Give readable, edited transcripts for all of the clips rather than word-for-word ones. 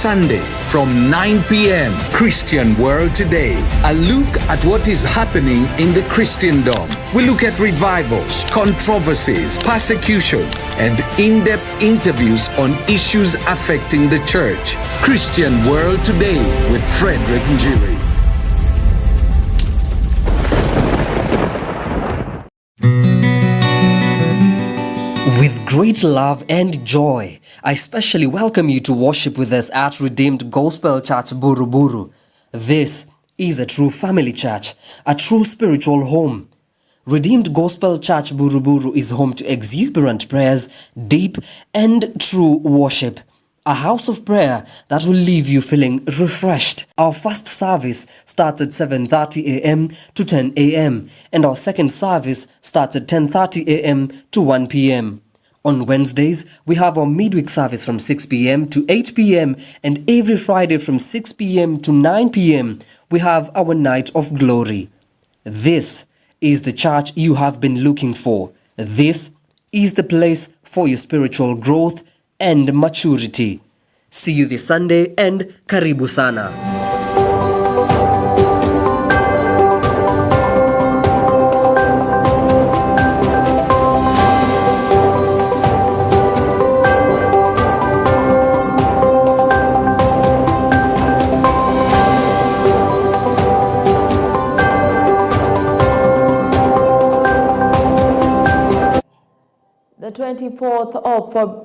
Sunday from 9 p.m. Christian World Today. A look at what is happening in the Christendom. We look at revivals, controversies, persecutions, and in-depth interviews on issues affecting the church. Christian World Today with Frederick Njiri. With great love and joy, I especially welcome you to worship with us at Redeemed Gospel Church Buruburu. This is a true family church, a true spiritual home. Redeemed Gospel Church Buruburu is home to exuberant prayers, deep and true worship. A house of prayer that will leave you feeling refreshed. Our first service starts at 7:30 a.m. to 10 a.m. and our second service starts at 10:30 a.m. to 1 p.m. On Wednesdays, we have our midweek service from 6 p.m. to 8 p.m. and every Friday from 6 p.m. to 9 p.m. we have our night of glory. This is the church you have been looking for. This is the place for your spiritual growth and maturity. See you this Sunday and karibu sana. The 24th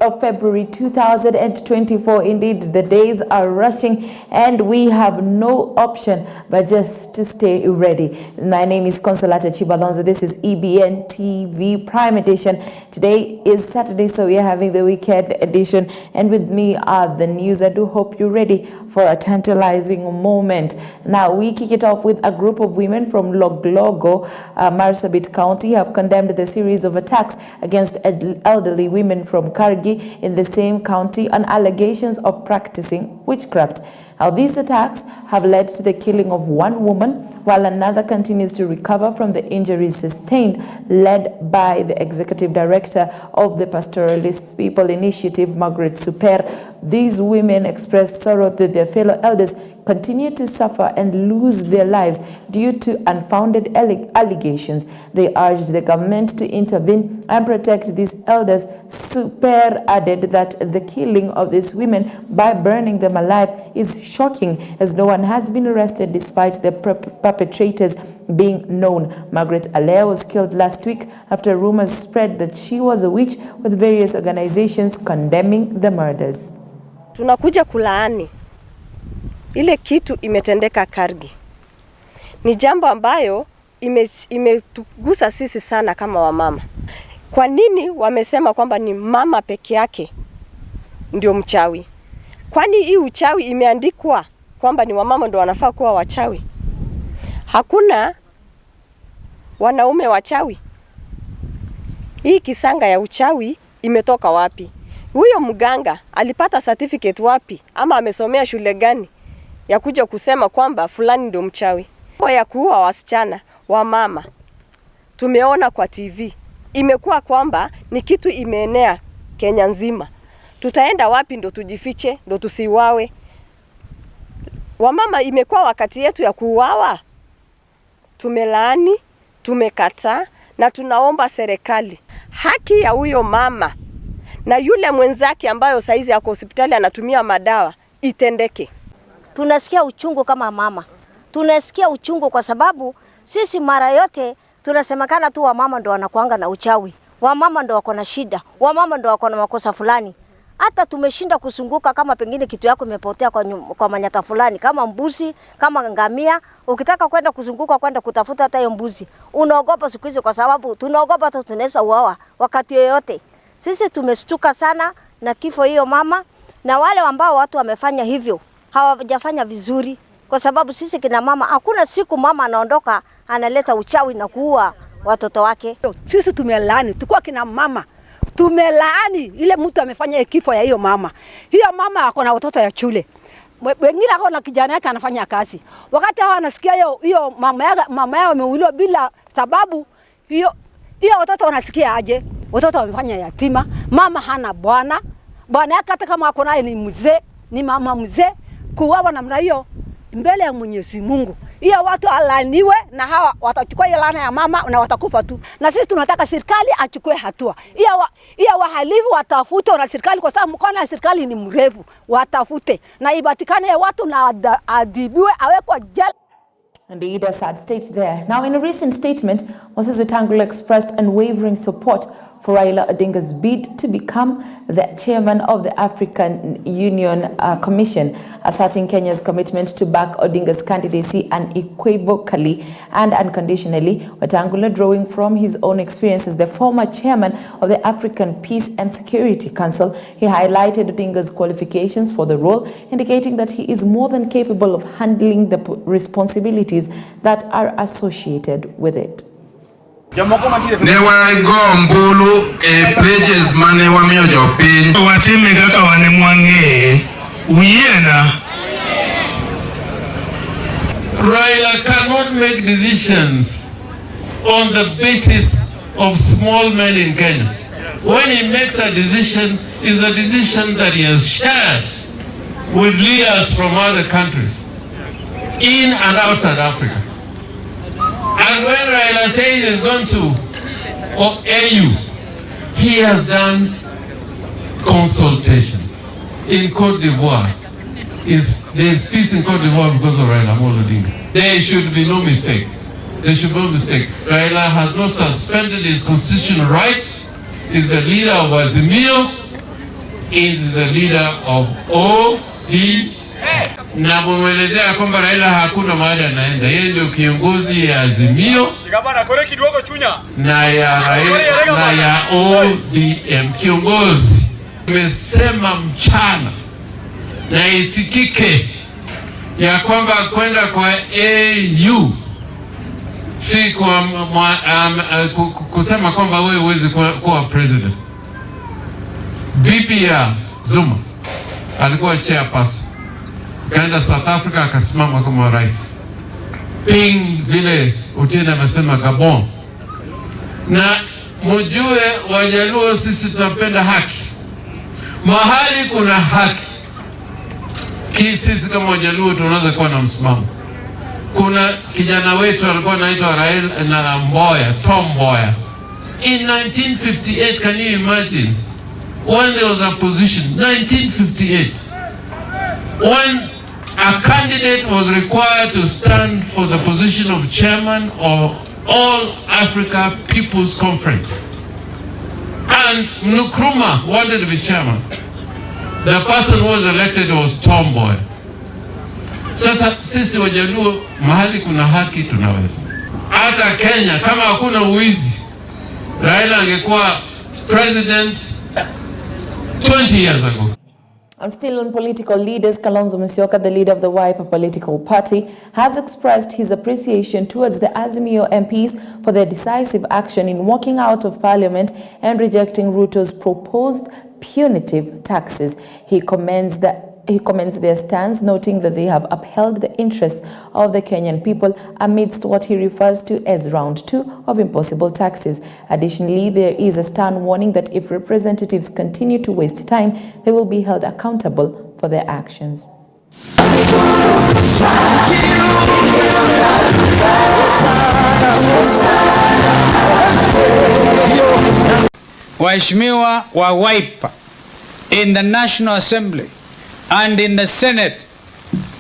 of February 2024, indeed the days are rushing and we have no option but just to stay ready. My name is Consolata Chibalonza. This is EBN TV Prime Edition. Today is Saturday, so we are having the weekend edition, and with me are the news. I do hope you're ready for a tantalizing moment. Now we kick it off with a group of women from Loglogo, Marsabit County, have condemned the series of attacks against elderly women from Kargi in the same county on allegations of practicing witchcraft. Now, these attacks have led to the killing of one woman, while another continues to recover from the injuries sustained, led by the executive director of the Pastoralist People Initiative, Margaret Super. These women expressed sorrow that their fellow elders continue to suffer and lose their lives due to unfounded allegations. They urged the government to intervene and protect these elders. Super added that the killing of these women by burning them alive is shocking, as no one has been arrested despite the perpetrators being known. Margaret Alea was killed last week after rumors spread that she was a witch, with various organizations condemning the murders. Tunakuja kulaani ile kitu imetendeka Kargi. Ni jambo ambayo imetugusa sisi sana kama wamama. Kwa nini wamesema kwamba ni mama peke yake ndio mchawi? Kwani hii uchawi imeandikwa kwamba ni wamama ndio wanafaa kuwa wachawi? Hakuna wanaume wachawi. Hii kisanga ya uchawi imetoka wapi? Huyo mganga alipata certificate wapi? Ama amesomea shule gani ya kuja kusema kwamba fulani ndio mchawi? Kwa ya kuua wasichana wa mama tumeona kwa TV. Imekuwa kwamba ni kitu imeenea Kenya nzima. Tutaenda wapi ndo tujifiche, ndo tusiwawe? Wamama imekuwa wakati yetu ya kuuawa. Tumelaani, tumekataa na tunaomba serikali haki ya huyo mama na yule mwenzake ambayo saizi yako hospitali anatumia madawa itendeke. Tunasikia uchungu kama mama. Tunasikia uchungu kwa sababu sisi mara yote tunasemekana tu wamama ndo wanakuanga na uchawi. Wamama ndo wako na shida. Wamama ndo wako na makosa fulani. Hata tumeshinda kusunguka kama pengine kitu yako imepotea kwa manyata fulani, kama mbuzi, kama ngamia, ukitaka kwenda kuzunguka kwenda kutafuta hata hiyo mbuzi, unaogopa siku hizi kwa sababu tunaogopa hata tunaweza uawa wakati yoyote. Sisi tumestuka sana na kifo hiyo mama, na wale ambao watu wamefanya hivyo hawajafanya vizuri, kwa sababu sisi kina mama hakuna siku mama anaondoka analeta uchawi na kuua watoto wake. Sisi tumelaani, tukua kina mama tumelaani ile mtu amefanya kifo ya hiyo mama. Hiyo mama ako na watoto ya shule. Wengine ako na kijana yake anafanya kazi. Wakati hao anasikia hiyo mama yao ameuliwa bila sababu, hiyo watoto wanasikia aje? Watoto wamefanya yatima, mama hana bwana. Bwana yake hata kama ako naye ni mzee, ni mama mzee kuuawa namna hiyo mbele ya Mwenyezi Mungu. Hiyo watu alaniwe na hawa watachukua hiyo laana ya mama na watakufa tu. Na sisi tunataka serikali achukue hatua. Hiyo wahalifu watafute na serikali, kwa sababu mkono ya serikali ni mrefu. Watafute na ibatikane watu na adhibiwe, awekwe jela. Indeed, a sad state there. Now, in a recent statement, Moses Wetangula expressed unwavering support for Raila Odinga's bid to become the chairman of the African Union Commission, asserting Kenya's commitment to back Odinga's candidacy unequivocally and unconditionally. Wetangula, drawing from his own experience as the former chairman of the African Peace and Security Council, he highlighted Odinga's qualifications for the role, indicating that he is more than capable of handling the responsibilities that are associated with it. Ne go mbulu pledges mane wa mio jopin watime kaka wane mwange uyena. Raila cannot make decisions on the basis of small men in Kenya. When he makes a decision, is a decision that he has shared with leaders from other countries in and outside Africa. And when Raila says he's going to AU, he has done consultations in Cote d'Ivoire. There's peace in Cote d'Ivoire because of Raila Odinga. There should be no mistake. There should be no mistake. Raila has not suspended his constitutional rights. He's the leader of Azimio. He's the leader of ODM. Na mwelezea kwamba Raila hakuna mahali anaenda. Yeye ndio kiongozi ya Azimio na ya ODM. Kiongozi amesema mchana na isikike ya kwamba kwenda kwa AU si kwa kusema kwamba wewe huwezi kuwa president. Bibi ya Zuma alikuwa chairperson, kaenda South Africa akasimama kama rais. Ping vile Otieno amesema Gabon. Na mjue Wajaluo sisi tunapenda haki. Mahali kuna haki, sisi kama Wajaluo tunaweza kuwa na msimamo. Kuna kijana wetu alikuwa anaitwa Raila na Mboya, Tom Mboya. In 1958, can you imagine? When there was a position, 1958, when a candidate was required to stand for the position of chairman of All Africa People's Conference, and Nkrumah wanted to be chairman, the person who was elected was Tom Mboya. Sasa sisi Wajaluo mahali kuna haki tunaweza. Hata Kenya kama hakuna uwizi, Raila angekuwa president 20 years ago. And still on political leaders, Kalonzo Musyoka, the leader of the Wiper political party, has expressed his appreciation towards the Azimio MPs for their decisive action in walking out of parliament and rejecting Ruto's proposed punitive taxes. He commends their stance, noting that they have upheld the interests of the Kenyan people amidst what he refers to as round 2 of impossible taxes. Additionally, there is a stern warning that if representatives continue to waste time, they will be held accountable for their actions. Waheshimiwa wa Wiper in the National Assembly and in the Senate,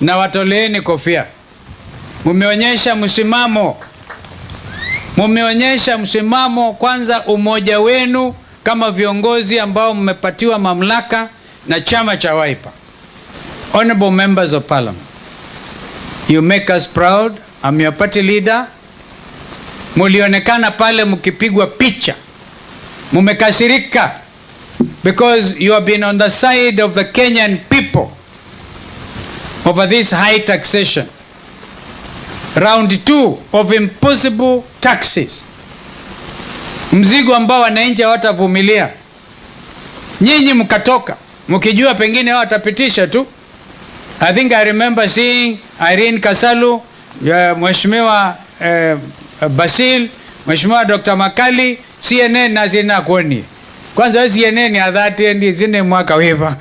na watoleeni kofia. Mumeonyesha msimamo, kwanza umoja wenu kama viongozi ambao mmepatiwa mamlaka na chama cha Wiper. Honorable members of parliament, you make us proud. I'm your party leader. Mulionekana pale mkipigwa picha, mumekasirika because you have been on the side of the Kenyan people over this high taxation. Round 2 of impossible taxes. Mzigo ambao wananchi hawatavumilia. Nyinyi mkatoka mkijua pengine watapitisha tu. I think I remember seeing Irene Kasalu, Mheshimiwa Basil, Mheshimiwa Dr. Makali, CNN na zina kuoni. Kwanza CNN ya dhati ndi zine mwaka wipa.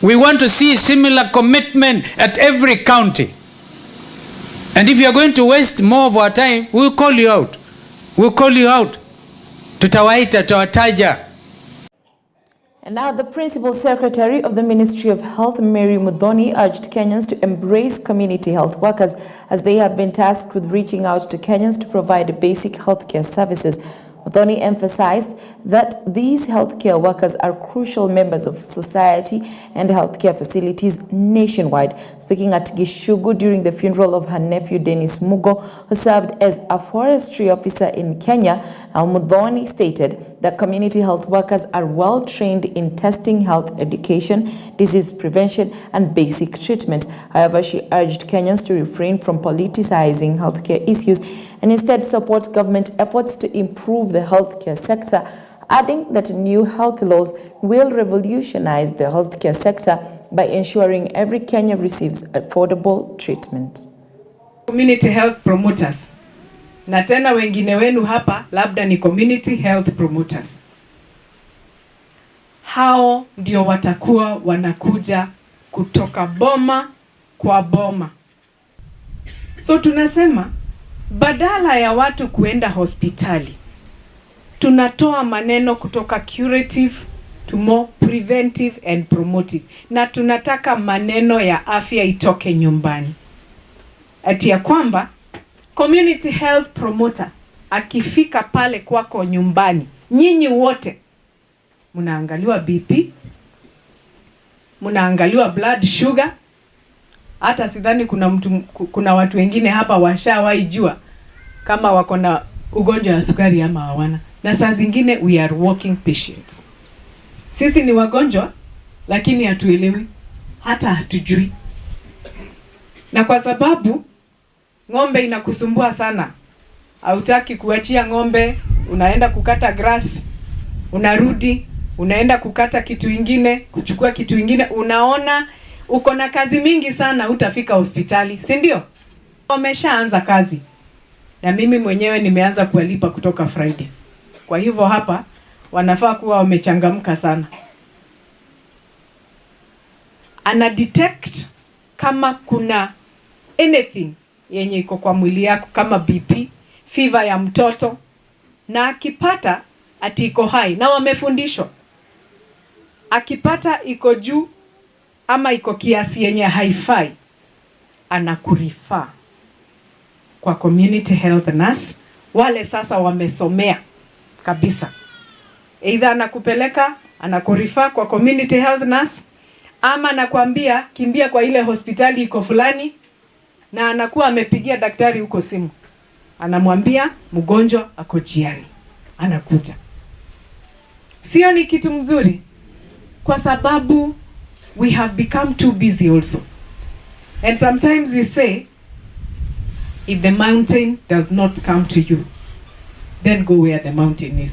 We want to see similar commitment at every county. And if you are going to waste more of our time, we will call you out. We will call you out. Tutawaita, tutawataja. And now the Principal Secretary of the Ministry of Health, Mary Muthoni, urged Kenyans to embrace community health workers as they have been tasked with reaching out to Kenyans to provide basic healthcare services. Muthoni emphasized that these healthcare workers are crucial members of society and healthcare facilities nationwide. Speaking at Gishugu during the funeral of her nephew Dennis Mugo, who served as a forestry officer in Kenya, Muthoni stated that community health workers are well trained in testing, health education, disease prevention, and basic treatment. However, she urged Kenyans to refrain from politicizing healthcare issues and instead support government efforts to improve the healthcare sector, adding that new health laws will revolutionize the healthcare sector by ensuring every Kenyan receives affordable treatment. Community health promoters. Na tena wengine wenu hapa labda ni community health promoters. Hao ndio watakuwa wanakuja kutoka boma kwa boma. So tunasema badala ya watu kuenda hospitali, tunatoa maneno kutoka curative to more preventive and promotive. Na tunataka maneno ya afya itoke nyumbani. Ati ya kwamba community health promoter akifika pale kwako nyumbani, nyinyi wote mnaangaliwa BP, mnaangaliwa blood sugar. Hata sidhani kuna watu wengine hapa washawahi jua kama wako na ugonjwa wa sukari ama hawana. Na saa zingine we are walking patients. Sisi ni wagonjwa lakini hatuelewi, hata hatujui. Na kwa sababu ng'ombe inakusumbua sana, hautaki kuachia ng'ombe, unaenda kukata grass, unarudi, unaenda kukata kitu ingine, kuchukua kitu ingine, unaona uko na kazi mingi sana, utafika hospitali, si ndio? Wameshaanza kazi. Na mimi mwenyewe nimeanza kuwalipa kutoka Friday. Kwa hivyo hapa wanafaa kuwa wamechangamka sana. Ana detect kama kuna anything yenye iko kwa mwili yako kama BP, fever ya mtoto, na akipata ati iko high, na wamefundishwa akipata iko juu ama iko kiasi yenye haifai, anakurifa kwa community health nurse. Wale sasa wamesomea kabisa. Either anakupeleka, anakurifa kwa community health nurse, ama anakuambia kimbia kwa ile hospitali iko fulani, na anakuwa amepigia daktari huko simu, anamwambia mgonjwa ako jiani, anakuja. Sio ni kitu mzuri? Kwa sababu we have become too busy also. And sometimes we say, if the mountain does not come to you, then go where the mountain is.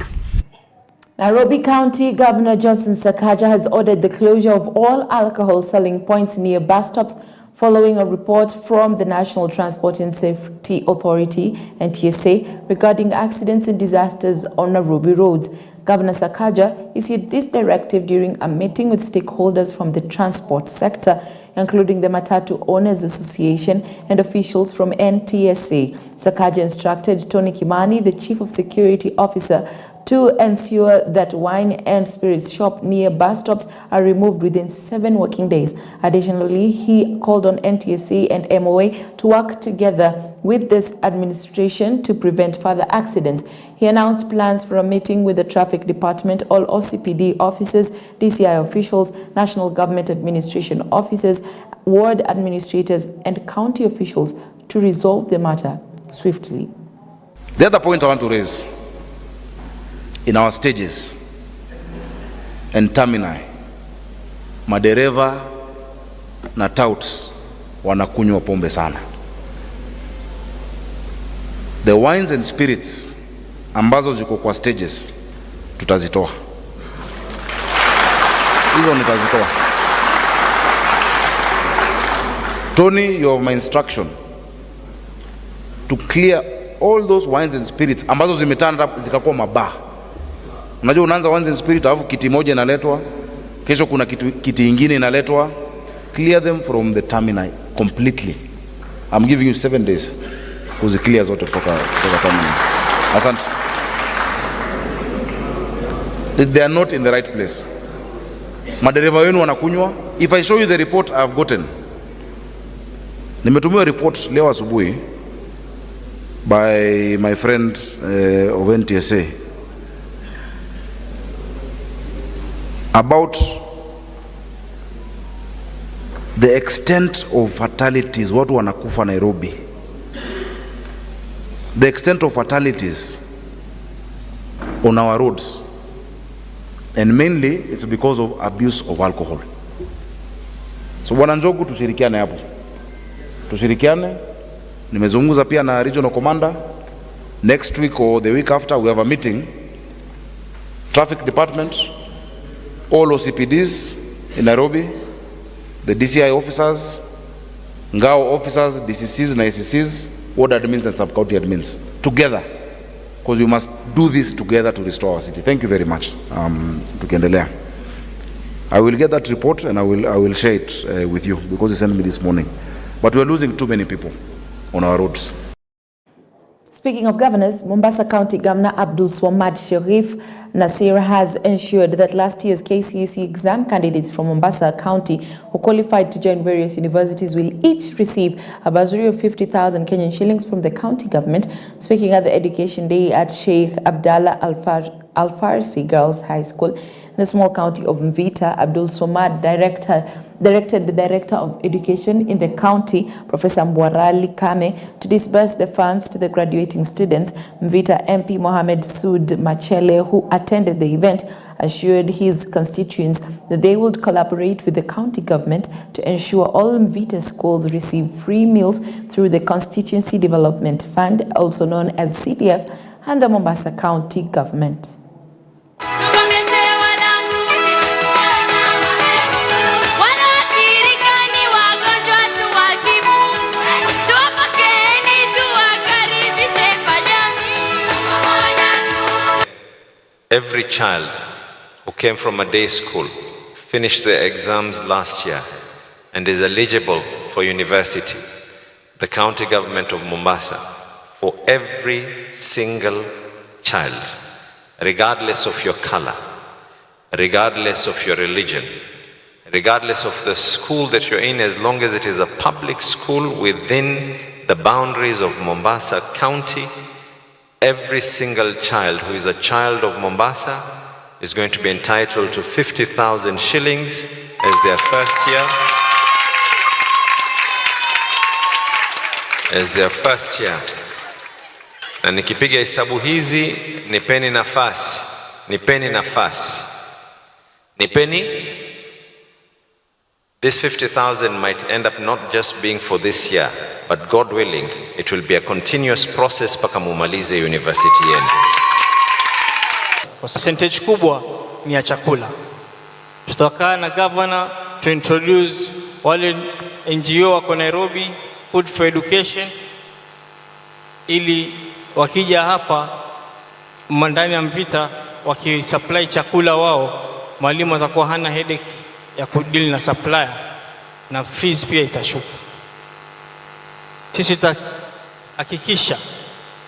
Nairobi County Governor Johnson Sakaja has ordered the closure of all alcohol selling points near bus stops following a report from the National Transport and Safety Authority, NTSA, regarding accidents and disasters on Nairobi roads. Governor Sakaja issued this directive during a meeting with stakeholders from the transport sector, including the Matatu Owners Association and officials from NTSA. Sakaja instructed Tony Kimani, the Chief of Security Officer, to ensure that wine and spirits shop near bus stops are removed within 7 working days. Additionally, he called on NTSA and MOA to work together with this administration to prevent further accidents. He announced plans for a meeting with the Traffic Department, all OCPD officers, DCI officials, National Government Administration officers, ward administrators, and county officials to resolve the matter swiftly. The other point I want to raise, in our stages and terminal, madereva na touts wanakunywa pombe sana. The wines and spirits ambazo ziko kwa stages tutazitoa. Hizo nitazitoa. Tony, you have my instruction to clear all those wines and spirits ambazo zimetanda zikakuwa mabaa. Unajua unaanza wines and spirit alafu kiti moja inaletwa, kesho kuna kiti ingine inaletwa. Clear them from the terminal completely. I'm giving you 7 days kuziclear zote kutoka terminal. Asante. They are not in the right place. Madereva wenu wanakunywa. If I show you the report I've gotten, nimetumiwa report leo asubuhi by my friend of NTSA about the extent of fatalities watu wanakufa Nairobi. The extent of fatalities on our roads, and mainly it's because of abuse of alcohol. So Bwana Njogu, tushirikiane hapo, tushirikiane. Nimezungumza pia na regional commander. Next week or the week after we have a meeting. Traffic department, all OCPDs in Nairobi, the DCI officers, Ngao officers, DCCs and ICCs, ward admins and sub-county admins, together, because we must do this together to restore our city. Thank you very much. Tukiendelea, I will get that report and I will share it with you, because he sent me this morning. But we are losing too many people on our roads. Speaking of governors, Mombasa County Governor Abdul Swamad Sharif Nasir has ensured that last year's KCSE exam candidates from Mombasa County who qualified to join various universities will each receive a bursary of 50,000 Kenyan shillings from the county government. Speaking at the Education Day at Sheikh Abdallah Al-Farsi Girls High School in the small county of Mvita, Abdul Swamad directed the Director of Education in the county, Professor Mbwarali Kame, to disburse the funds to the graduating students. Mvita MP Mohamed Sood Machele, who attended the event, assured his constituents that they would collaborate with the county government to ensure all Mvita schools receive free meals through the Constituency Development Fund, also known as CDF, and the Mombasa County government. Every child who came from a day school finished their exams last year and is eligible for university. The county government of Mombasa, for every single child, regardless of your color, regardless of your religion, regardless of the school that you're in, as long as it is a public school within the boundaries of Mombasa County, every single child who is a child of Mombasa is going to be entitled to 50,000 shillings as their first year. As their first year. Na nikipiga hesabu hizi, nipeni nafasi. This 50,000 might end up not just being for this year, but God willing, it will be a continuous process paka mumalize university yenu. Percentage kubwa ni ya chakula. Tutakaa na governor to introduce wale NGO wako Nairobi, Food for Education, ili wakija hapa ndani ya Mvita wakisupply chakula wao, mwalimu atakuwa hana headache ya kudeal na supplier na fees pia itashuka. Sisi tutahakikisha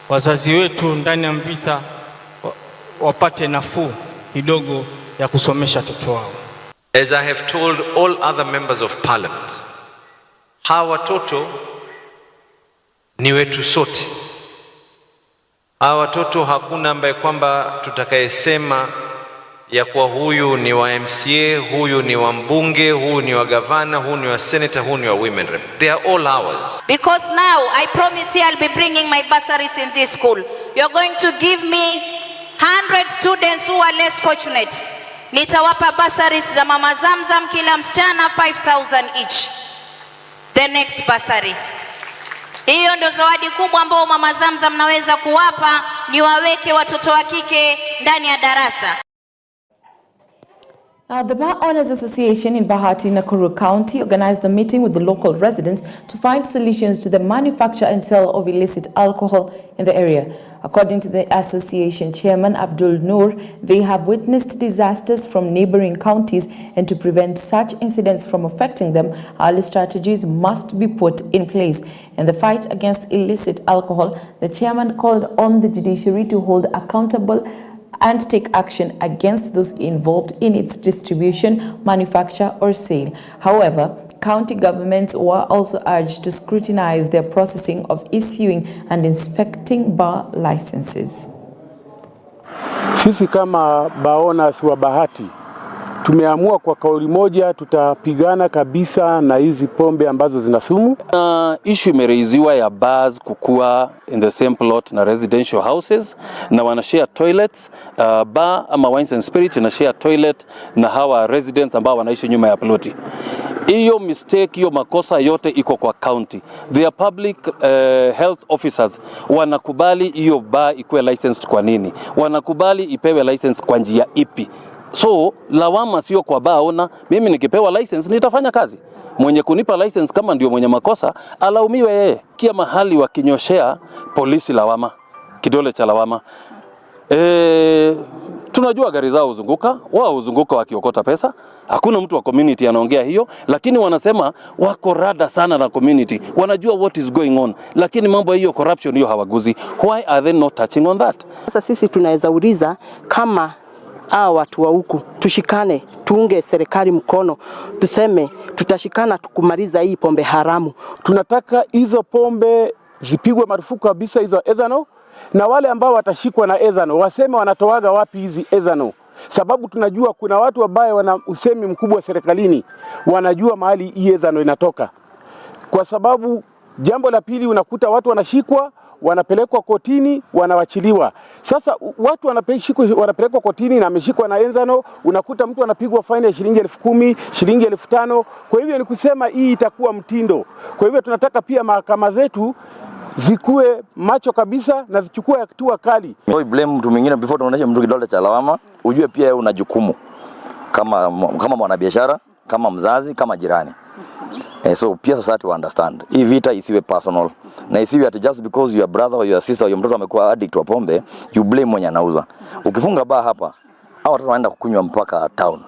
wazazi wetu ndani ya Mvita wapate nafuu kidogo ya kusomesha watoto wao. As I have told all other members of parliament, hawa watoto ni wetu sote. Hawa watoto hakuna ambaye kwamba tutakayesema ya kuwa huyu ni wa MCA, huyu ni wa mbunge, huyu ni wa gavana, huyu ni wa senator, huyu ni wa women rep. They are all ours. Because now I promise you I'll be bringing my bursaries in this school. You're going to give me 100 students who are less fortunate. Nitawapa bursaries za Mama Zamzam, kila msichana 5,000 each. The next bursary. Hiyo ndo zawadi kubwa ambao Mama Zamzam naweza kuwapa, ni waweke watoto wa kike ndani ya darasa. The Bar Owners Association in Bahati, Nakuru County organized a meeting with the local residents to find solutions to the manufacture and sale of illicit alcohol in the area. According to the association chairman Abdul Noor, they have witnessed disasters from neighboring counties, and to prevent such incidents from affecting them, early strategies must be put in place. In the fight against illicit alcohol, the chairman called on the judiciary to hold accountable and take action against those involved in its distribution, manufacture or sale. However, county governments were also urged to scrutinize their processing of issuing and inspecting bar licenses. Sisi kama baonas wa Bahati tumeamua kwa kauli moja tutapigana kabisa na hizi pombe ambazo zina sumu. Issue imereiziwa ya bars kukua in the same plot na residential houses na wana share toilets. Bar ama wines and spirits na share toilet na hawa residents ambao wanaishi nyuma ya ploti. Hiyo mistake, hiyo makosa yote iko kwa county. Their public health officers wanakubali hiyo bar ikuwe licensed kwa nini? Wanakubali ipewe license kwa njia ipi? So, lawama sio kwa bar owner. Mimi nikipewa license nitafanya kazi. Mwenye kunipa license kama ndio mwenye makosa, alaumiwe yeye. Kia mahali wakinyoshea polisi lawama, kidole cha lawama. Tunajua gari zao huzunguka, wao huzunguka wakiokota pesa. Hakuna mtu wa community anaongea hiyo, lakini wanasema wako rada sana na community. Wanajua what is going on, lakini mambo hiyo corruption hiyo hawaguzi. Why are they not touching on that? Sasa sisi tunaweza uliza kama watu wa huku tushikane, tuunge serikali mkono, tuseme tutashikana tukumaliza hii pombe haramu. Tunataka hizo pombe zipigwe marufuku kabisa, hizo ethanol, na wale ambao watashikwa na ethanol waseme wanatoaga wapi hizi ethanol. Sababu tunajua kuna watu ambao wana usemi mkubwa serikalini, wanajua mahali hii ethanol inatoka. Kwa sababu jambo la pili, unakuta watu wanashikwa, wanapelekwa kotini, wanawachiliwa. Sasa watu wanapelekwa kotini na ameshikwa na ethanol, unakuta mtu anapigwa faini ya shilingi 10,000, shilingi 5,000. Kwa hivyo ni kusema hii itakuwa mtindo. Kwa hivyo tunataka pia mahakama zetu zikue macho kabisa na zichukue hatua kali. Blame mtu mwingine before tunaonyesha mtu kidole cha lawama, ujue pia una jukumu kama mwanabiashara, kama mzazi, kama jirani. So pia society will understand. Hii vita isiwe personal. Na isiwe ati just because your brother or your sister or your mtoto amekuwa addict wa pombe, you blame mwenye anauza. Ukifunga bar hapa, hao watu wanaenda kukunywa mpaka town.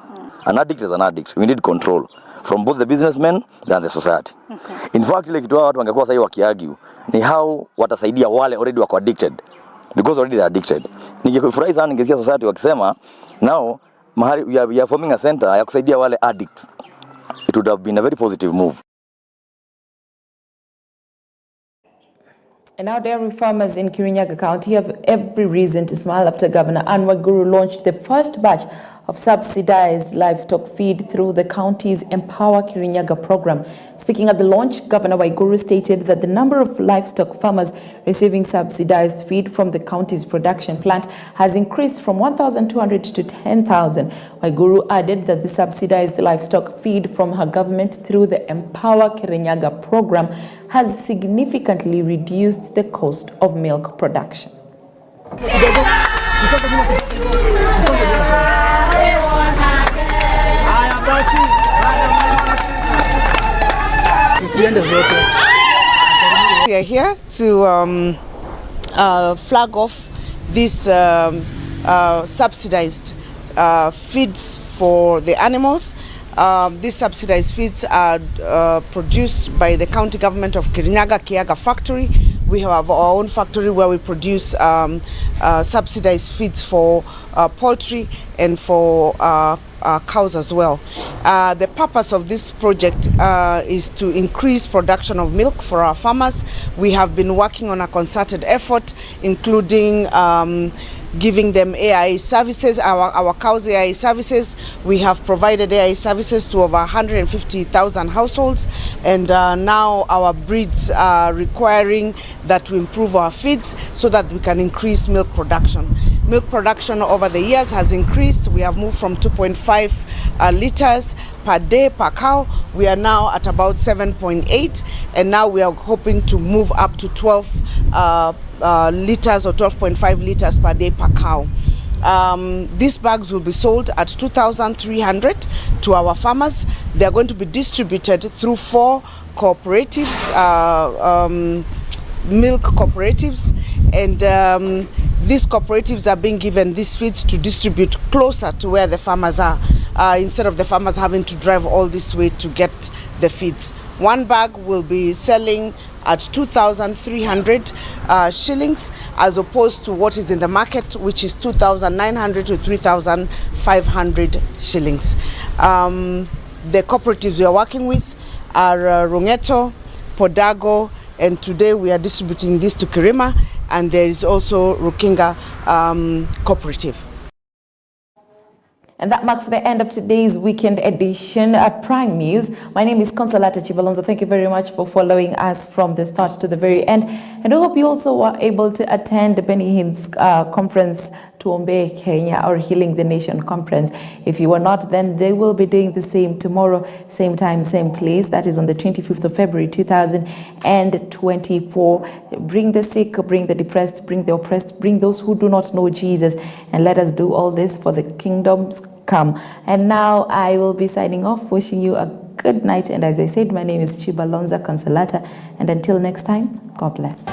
An addict is an addict. We need control from both the businessmen and the society. In fact, ile kitu watu wangekuwa sasa wakiargue ni how watasaidia wale already wako addicted, because already they are addicted. Ningefurahi sana ningesikia society wakisema now mahali we are forming a center ya kusaidia wale addicts. It would have been a very positive move. And now dairy farmers in Kirinyaga County have every reason to smile after Governor Anwar Guru launched the first batch of subsidized livestock feed through the county's Empower Kirinyaga program. Speaking at the launch, Governor Waiguru stated that the number of livestock farmers receiving subsidized feed from the county's production plant has increased from 1,200 to 10,000. Waiguru added that the subsidized livestock feed from her government through the Empower Kirinyaga program has significantly reduced the cost of milk production. We are here to flag off these subsidized feeds for the animals. These subsidized feeds are produced by the county government of Kirinyaga Factory. We have our own factory where we produce subsidized feeds for poultry and for cows as well. The purpose of this project is to increase production of milk for our farmers. We have been working on a concerted effort, including giving them AIA services, our cows AIA services. We have provided AIA services to over 150,000 households, and now our breeds are requiring that we improve our feeds so that we can increase milk production. Milk production over the years has increased. We have moved from 2.5 liters per day per cow. We are now at about 7.8, and now we are hoping to move up to 12 liters or 12.5 liters per day per cow. These bags will be sold at 2,300 to our farmers. They are going to be distributed through 4 cooperatives, milk cooperatives, and these cooperatives are being given these feeds to distribute closer to where the farmers are, instead of the farmers having to drive all this way to get the feeds. One bag will be selling at 2,300 shillings, as opposed to what is in the market, which is 2,900 to 3,500 shillings. The cooperatives we are working with are Rongeto, Podago, and today we are distributing this to Kirima, and there is also Rukinga cooperative. And that marks the end of today's weekend edition at Prime News. My name is Consolata Chibalonza. Thank you very much for following us from the start to the very end. And I hope you also were able to attend Benny Hinn's conference, Tuombe Kenya, or Healing the Nation conference. If you were not, then they will be doing the same tomorrow, same time, same place. That is on the 25th of February, 2024. Bring the sick, bring the depressed, bring the oppressed, bring those who do not know Jesus, and let us do all this for the kingdom's come. And now I will be signing off, wishing you a good night. And as I said, my name is Chibalonza Consolata. And until next time, God bless.